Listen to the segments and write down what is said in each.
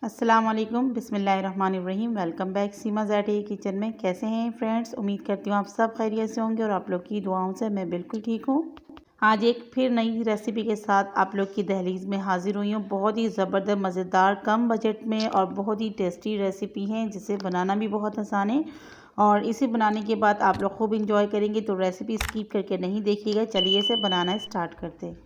अस्सलाम वालेकुम, बिस्मिल्लाहिर्रहमानिर्रहीम। वेलकम बैक सीमा ज़ैटी किचन में। कैसे हैं फ्रेंड्स? उम्मीद करती हूँ आप सब खैरियत से होंगे और आप लोग की दुआओं से मैं बिल्कुल ठीक हूँ। आज एक फिर नई रेसिपी के साथ आप लोग की दहलीज़ में हाज़िर हुई हूँ। बहुत ही ज़बरदस्त, मज़ेदार, कम बजट में और बहुत ही टेस्टी रेसिपी है जिसे बनाना भी बहुत आसान है और इसे बनाने के बाद आप लोग खूब इंजॉय करेंगे। तो रेसिपी स्किप करके नहीं देखिएगा। चलिए इसे बनाना स्टार्ट करते हैं।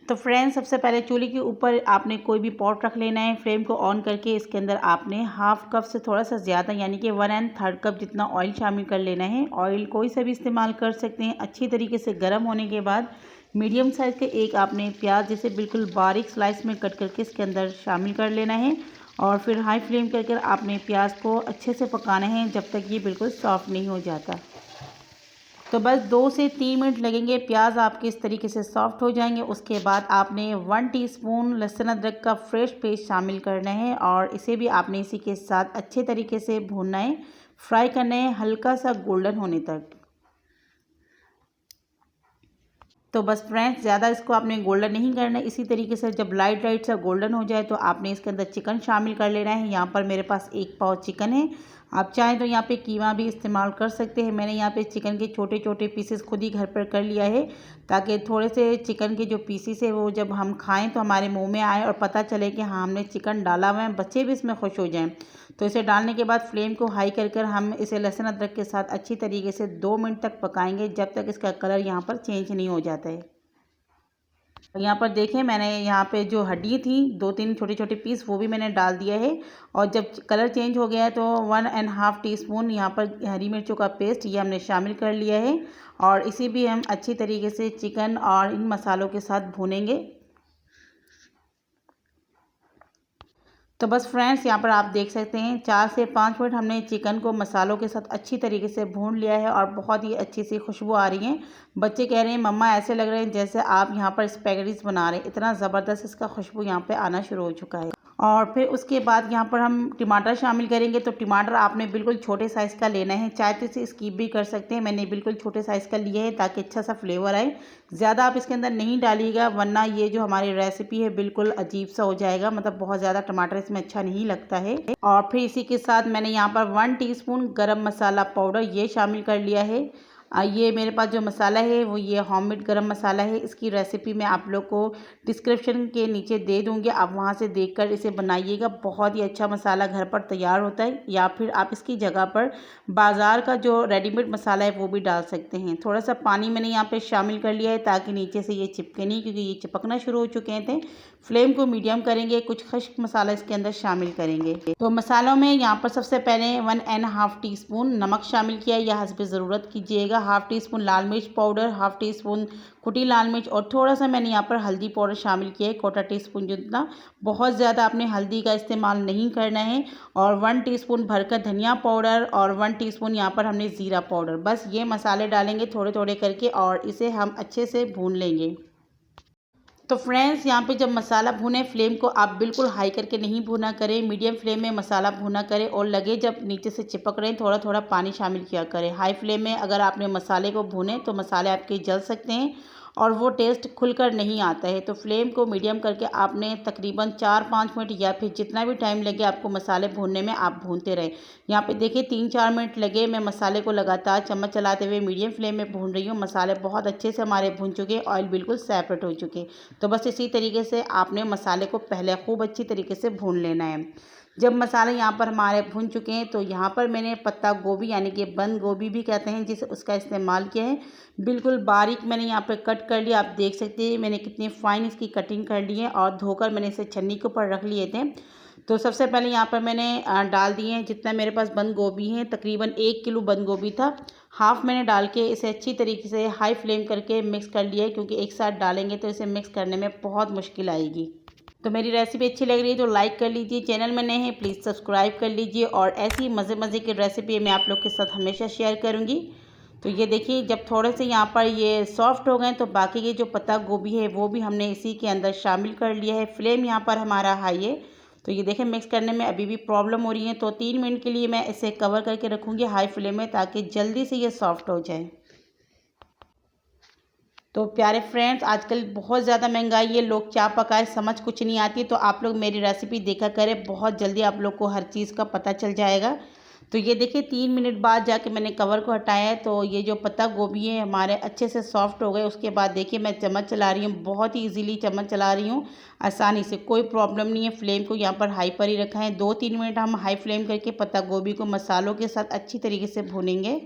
तो फ्रेंड्स, सबसे पहले चूल्हे के ऊपर आपने कोई भी पॉट रख लेना है। फ्लेम को ऑन करके इसके अंदर आपने हाफ कप से थोड़ा सा ज़्यादा यानी कि 1/3 कप जितना ऑयल शामिल कर लेना है। ऑयल कोई सा भी इस्तेमाल कर सकते हैं। अच्छी तरीके से गर्म होने के बाद मीडियम साइज़ के एक आपने प्याज जिसे बिल्कुल बारीक स्लाइस में कट करके इसके अंदर शामिल कर लेना है और फिर हाई फ्लेम करके आपने प्याज को अच्छे से पकाना है जब तक ये बिल्कुल सॉफ्ट नहीं हो जाता। तो बस 2 से 3 मिनट लगेंगे, प्याज आपके इस तरीके से सॉफ्ट हो जाएंगे। उसके बाद आपने 1 टीस्पून लहसुन अदरक का फ्रेश पेस्ट शामिल करना है और इसे भी आपने इसी के साथ अच्छे तरीके से भूनना है, फ्राई करना है हल्का सा गोल्डन होने तक। तो बस फ्रेंड्स, ज़्यादा इसको आपने गोल्डन नहीं करना है। इसी तरीके से जब लाइट लाइट सा गोल्डन हो जाए तो आपने इसके अंदर चिकन शामिल कर लेना है। यहाँ पर मेरे पास 1 पाव चिकन है। आप चाहें तो यहाँ पे कीमा भी इस्तेमाल कर सकते हैं। मैंने यहाँ पे चिकन के छोटे छोटे पीसेस खुद ही घर पर कर लिया है ताकि थोड़े से चिकन के जो पीसेस है वो जब हम खाएं तो हमारे मुंह में आए और पता चले कि हाँ, हमने चिकन डाला हुआ है, बच्चे भी इसमें खुश हो जाएं। तो इसे डालने के बाद फ्लेम को हाई कर हम इसे लहसुन अदरक के साथ अच्छी तरीके से 2 मिनट तक पकाएंगे जब तक इसका कलर यहाँ पर चेंज नहीं हो जाता है। यहाँ पर देखें, मैंने यहाँ पे जो हड्डी थी 2-3 छोटे छोटे पीस वो भी मैंने डाल दिया है और जब कलर चेंज हो गया है तो 1.5 टीस्पून यहाँ पर हरी मिर्चों का पेस्ट ये हमने शामिल कर लिया है और इसी भी हम अच्छी तरीके से चिकन और इन मसालों के साथ भूनेंगे। तो बस फ्रेंड्स, यहाँ पर आप देख सकते हैं 4 से 5 मिनट हमने चिकन को मसालों के साथ अच्छी तरीके से भून लिया है और बहुत ही अच्छी सी खुशबू आ रही है। बच्चे कह रहे हैं मम्मा ऐसे लग रहे हैं जैसे आप यहाँ पर स्पैगेटीज बना रहे हैं। इतना ज़बरदस्त इसका खुशबू यहाँ पे आना शुरू हो चुका है। और फिर उसके बाद यहाँ पर हम टमाटर शामिल करेंगे। तो टमाटर आपने बिल्कुल छोटे साइज़ का लेना है, चाहे तो इसे स्किप भी कर सकते हैं। मैंने बिल्कुल छोटे साइज़ का लिया है ताकि अच्छा सा फ्लेवर आए। ज़्यादा आप इसके अंदर नहीं डालिएगा वरना ये जो हमारी रेसिपी है बिल्कुल अजीब सा हो जाएगा, मतलब बहुत ज़्यादा टमाटर इसमें अच्छा नहीं लगता है। और फिर इसी के साथ मैंने यहाँ पर 1 टीस्पून गरम मसाला पाउडर ये शामिल कर लिया है। ये मेरे पास जो मसाला है वो ये होममेड गरम मसाला है। इसकी रेसिपी मैं आप लोग को डिस्क्रिप्शन के नीचे दे दूँगी, आप वहाँ से देखकर इसे बनाइएगा। बहुत ही अच्छा मसाला घर पर तैयार होता है या फिर आप इसकी जगह पर बाज़ार का जो रेडीमेड मसाला है वो भी डाल सकते हैं। थोड़ा सा पानी मैंने यहाँ पे शामिल कर लिया है ताकि नीचे से ये चिपके नहीं, क्योंकि ये चिपकना शुरू हो चुके थे। फ्लेम को मीडियम करेंगे, कुछ खुश्क मसाला इसके अंदर शामिल करेंगे। तो मसालों में यहाँ पर सबसे पहले 1.5 टीस्पून नमक शामिल किया है, यह हस्ब ज़रूरत कीजिएगा। हाफ़ टी स्पून लाल मिर्च पाउडर, हाफ़ टी स्पून कुटी लाल मिर्च और थोड़ा सा मैंने यहाँ पर हल्दी पाउडर शामिल किया है, 1/4 टीस्पून जितना। बहुत ज़्यादा आपने हल्दी का इस्तेमाल नहीं करना है। और 1 टीस्पून भरकर धनिया पाउडर और 1 टीस्पून यहाँ पर हमने ज़ीरा पाउडर। बस ये मसाले डालेंगे थोड़े थोड़े करके और इसे हम अच्छे से भून लेंगे। तो फ्रेंड्स, यहाँ पे जब मसाला भुने फ्लेम को आप बिल्कुल हाई करके नहीं भुना करें, मीडियम फ्लेम में मसाला भुना करें और लगे जब नीचे से चिपक रहे हैं थोड़ा थोड़ा पानी शामिल किया करें। हाई फ्लेम में अगर आपने मसाले को भुने तो मसाले आपके जल सकते हैं और वो टेस्ट खुलकर नहीं आता है। तो फ्लेम को मीडियम करके आपने तकरीबन 4-5 मिनट या फिर जितना भी टाइम लगे आपको मसाले भूनने में आप भूनते रहें। यहाँ पे देखिए 3-4 मिनट लगे, मैं मसाले को लगातार चम्मच चलाते हुए मीडियम फ्लेम में भून रही हूँ। मसाले बहुत अच्छे से हमारे भून चुके, ऑयल बिल्कुल सेपरेट हो चुके। तो बस इसी तरीके से आपने मसाले को पहले खूब अच्छी तरीके से भून लेना है। जब मसाले यहाँ पर हमारे भुन चुके हैं तो यहाँ पर मैंने पत्ता गोभी यानी कि बंद गोभी भी कहते हैं जिसे, उसका इस्तेमाल किया है। बिल्कुल बारीक मैंने यहाँ पर कट कर लिया। आप देख सकते हैं मैंने कितनी फ़ाइन इसकी कटिंग कर ली है और धोकर मैंने इसे छन्नी के ऊपर रख लिए थे। तो सबसे पहले यहाँ पर मैंने डाल दिए हैं जितना मेरे पास बंद गोभी है, तकरीबन 1 किलो बंद गोभी था। हाफ़ मैंने डाल के इसे अच्छी तरीके से हाई फ्लेम करके मिक्स कर लिया है, क्योंकि एक साथ डालेंगे तो इसे मिक्स करने में बहुत मुश्किल आएगी। तो मेरी रेसिपी अच्छी लग रही है तो लाइक कर लीजिए, चैनल में नए हैं प्लीज़ सब्सक्राइब कर लीजिए और ऐसी मज़े मज़े की रेसिपी मैं आप लोग के साथ हमेशा शेयर करूँगी। तो ये देखिए जब थोड़े से यहाँ पर ये सॉफ्ट हो गए तो बाकी के जो पत्ता गोभी है वो भी हमने इसी के अंदर शामिल कर लिया है। फ्लेम यहाँ पर हमारा हाई है। तो ये देखें मिक्स करने में अभी भी प्रॉब्लम हो रही है, तो 3 मिनट के लिए मैं इसे कवर करके रखूँगी हाई फ्लेम में ताकि जल्दी से ये सॉफ्ट हो जाए। तो प्यारे फ्रेंड्स, आजकल बहुत ज़्यादा महंगाई है, लोग क्या पकाए समझ कुछ नहीं आती। तो आप लोग मेरी रेसिपी देखा करें, बहुत जल्दी आप लोग को हर चीज़ का पता चल जाएगा। तो ये देखिए 3 मिनट बाद जाके मैंने कवर को हटाया है, तो ये जो पत्ता गोभी है हमारे अच्छे से सॉफ्ट हो गए। उसके बाद देखिए मैं चम्मच चला रही हूँ, बहुत ही ईज़िली चम्मच चला रही हूँ, आसानी से, कोई प्रॉब्लम नहीं है। फ्लेम को यहाँ पर हाई पर ही रखा है। 2-3 मिनट हम हाई फ्लेम करके पत्ता गोभी को मसालों के साथ अच्छी तरीके से भूनेंगे।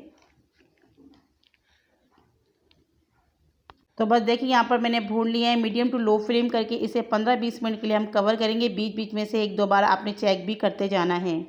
तो बस देखिए यहाँ पर मैंने भून लिया है। मीडियम टू लो फ्लेम करके इसे 15-20 मिनट के लिए हम कवर करेंगे। बीच बीच में से 1-2 बार आपने चेक भी करते जाना है।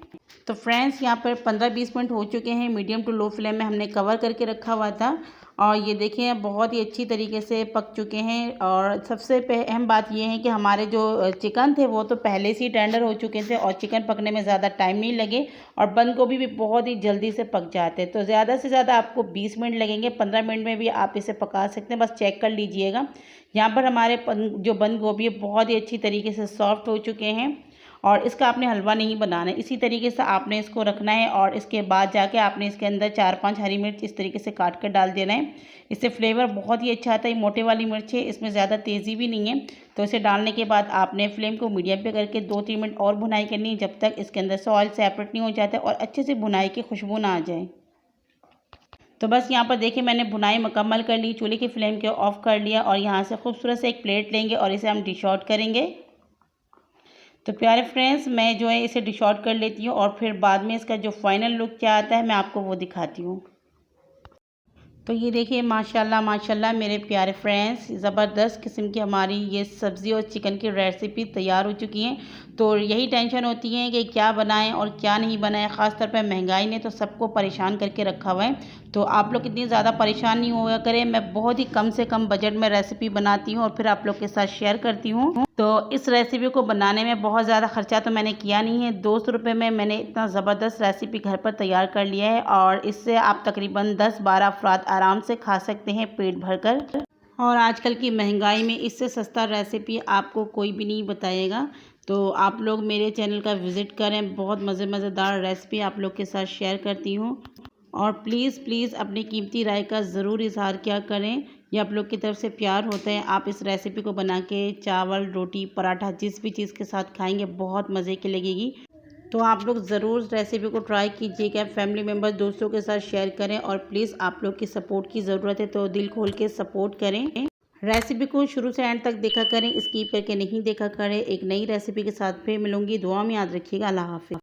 तो फ्रेंड्स यहाँ पर 15-20 मिनट हो चुके हैं। मीडियम टू लो फ्लेम में हमने कवर करके रखा हुआ था और ये देखिए बहुत ही अच्छी तरीके से पक चुके हैं। और सबसे अहम बात ये है कि हमारे जो चिकन थे वो तो पहले से ही टेंडर हो चुके थे और चिकन पकने में ज़्यादा टाइम नहीं लगे और बंद गोभी भी बहुत ही जल्दी से पक जाते हैं। तो ज़्यादा से ज़्यादा आपको 20 मिनट लगेंगे, 15 मिनट में भी आप इसे पका सकते हैं, बस चेक कर लीजिएगा। यहाँ पर हमारे जो बंद गोभी है बहुत ही अच्छी तरीके से सॉफ्ट हो चुके हैं और इसका आपने हलवा नहीं बनाना है, इसी तरीके से आपने इसको रखना है। और इसके बाद जाके आपने इसके अंदर 4-5 हरी मिर्च इस तरीके से काट कर डाल देना है। इससे फ्लेवर बहुत ही अच्छा आता है। मोटे वाली मिर्च है, इसमें ज़्यादा तेज़ी भी नहीं है। तो इसे डालने के बाद आपने फ्लेम को मीडियम पे करके 2-3 मिनट और भुनाई करनी है, जब तक इसके अंदर से ऑयल सेपरेट नहीं हो जाता और अच्छे से भुनाई की खुशबू ना आ जाए। तो बस यहाँ पर देखिए मैंने भुनाई मुकम्मल कर ली, चूल्हे की फ्लेम को ऑफ कर लिया और यहाँ से खूबसूरत से एक प्लेट लेंगे और इसे हम डिश आउट करेंगे। तो प्यारे फ्रेंड्स, मैं जो है इसे डिश आउट कर लेती हूँ और फिर बाद में इसका जो फाइनल लुक क्या आता है मैं आपको वो दिखाती हूँ। तो ये देखिए माशाल्लाह माशाल्लाह मेरे प्यारे फ्रेंड्स, ज़बरदस्त किस्म की हमारी ये सब्ज़ी और चिकन की रेसिपी तैयार हो चुकी हैं। तो यही टेंशन होती है कि क्या बनाएं और क्या नहीं बनाएं। ख़ास तौर पे महंगाई ने तो सबको परेशान करके रखा हुआ है। तो आप लोग इतनी ज़्यादा परेशान नहीं हुआ करें। मैं बहुत ही कम से कम बजट में रेसिपी बनाती हूँ और फिर आप लोग के साथ शेयर करती हूँ। तो इस रेसिपी को बनाने में बहुत ज़्यादा ख़र्चा तो मैंने किया नहीं है। 200 रुपये में मैंने इतना ज़बरदस्त रेसिपी घर पर तैयार कर लिया है और इससे आप तकरीबन 10-12 अफराद आराम से खा सकते हैं पेट भरकर। और आजकल की महंगाई में इससे सस्ता रेसिपी आपको कोई भी नहीं बताएगा। तो आप लोग मेरे चैनल का विज़िट करें, बहुत मज़ेदार रेसिपी आप लोग के साथ शेयर करती हूँ। और प्लीज़ अपनी कीमती राय का ज़रूर इज़हार किया करें, ये आप लोग की तरफ से प्यार होता है। आप इस रेसिपी को बना के चावल, रोटी, पराठा जिस भी चीज़ के साथ खाएंगे बहुत मज़े की लगेगी। तो आप लोग ज़रूर रेसिपी को ट्राई कीजिएगा, फैमिली मेम्बर दोस्तों के साथ शेयर करें और प्लीज़ आप लोग की सपोर्ट की ज़रूरत है, तो दिल खोल के सपोर्ट करें। रेसिपी को शुरू से एंड तक देखा करें, स्किप करके नहीं देखा करें। एक नई रेसिपी के साथ फिर मिलूंगी। दुआ में याद रखिएगा। अल्लाह हाफ़िज़।